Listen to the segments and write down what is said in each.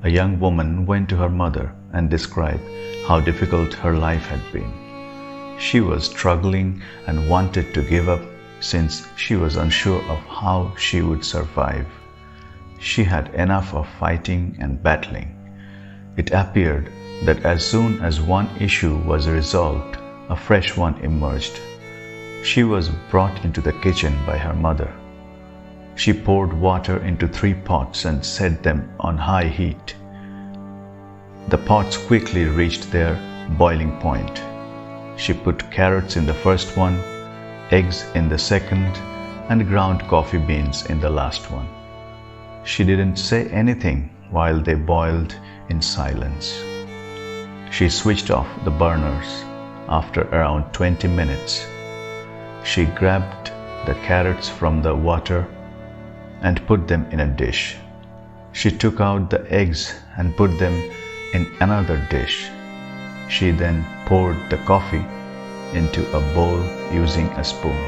A young woman went to her mother and described how difficult her life had been. She was struggling and wanted to give up since she was unsure of how she would survive. She had enough of fighting and battling. It appeared that as soon as one issue was resolved, a fresh one emerged. She was brought into the kitchen by her mother. She poured water into 3 pots and set them on high heat. The pots quickly reached their boiling point. She put carrots in the first one, eggs in the second, and ground coffee beans in the last one. She didn't say anything while they boiled in silence. She switched off the burners after around 20 minutes. She grabbed the carrots from the water and put them in a dish. She took out the eggs and put them in another dish. She then poured the coffee into a bowl using a spoon.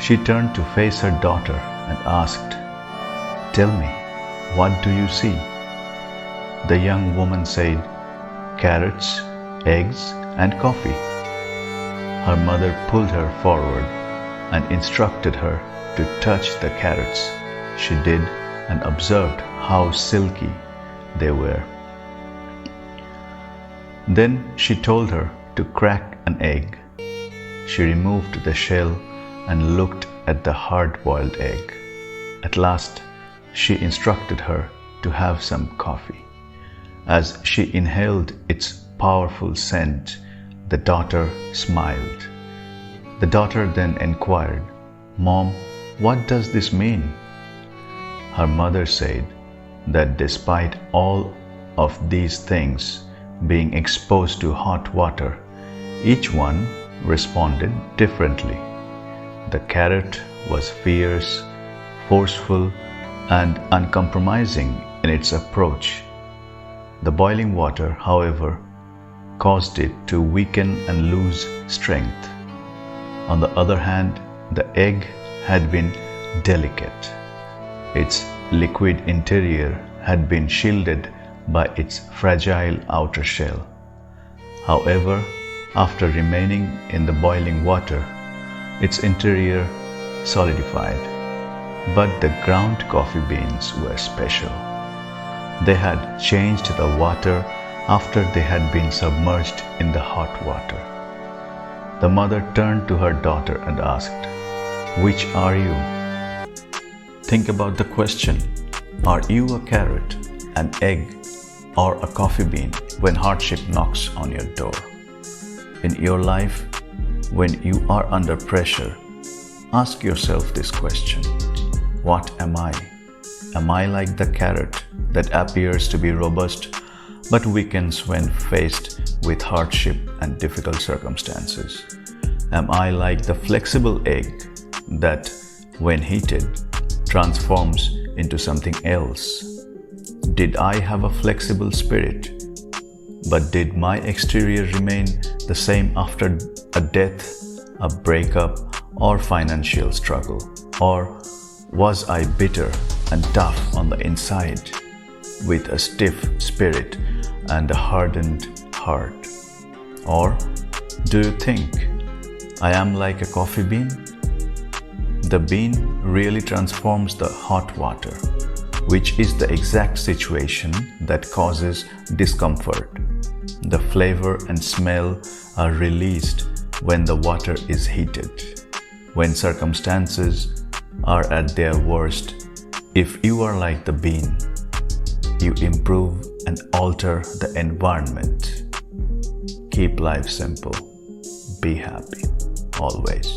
She turned to face her daughter and asked, "Tell me, what do you see?" The young woman said, "Carrots, eggs, and coffee." Her mother pulled her forward and instructed her to touch the carrots. She did and observed how silky they were. Then she told her to crack an egg. She removed the shell and looked at the hard-boiled egg. At last, she instructed her to have some coffee. As she inhaled its powerful scent, the daughter smiled. The daughter then inquired, "Mom, what does this mean?" Her mother said that despite all of these things being exposed to hot water, each one responded differently. The carrot was fierce, forceful, and uncompromising in its approach. The boiling water, however, caused it to weaken and lose strength. On the other hand, the egg had been delicate. Its liquid interior had been shielded by its fragile outer shell. However, after remaining in the boiling water, its interior solidified. But the ground coffee beans were special. They had changed the water after they had been submerged in the hot water. The mother turned to her daughter and asked, "Which are you?" Think about the question. Are you a carrot, an egg, or a coffee bean when hardship knocks on your door? In your life, when you are under pressure, ask yourself this question. What am I? Am I like the carrot that appears to be robust but weakens when faced with hardship and difficult circumstances? Am I like the flexible egg that, when heated, transforms into something else? Did I have a flexible spirit? But did my exterior remain the same after a death, a breakup, or financial struggle? Or was I bitter and tough on the inside, with a stiff spirit and a hardened heart? Or do you think I am like a coffee bean? The bean really transforms the hot water, which is the exact situation that causes discomfort. The flavor and smell are released when the water is heated. When circumstances are at their worst, if you are like the bean, you improve and alter the environment. Keep life simple. Be happy. Always.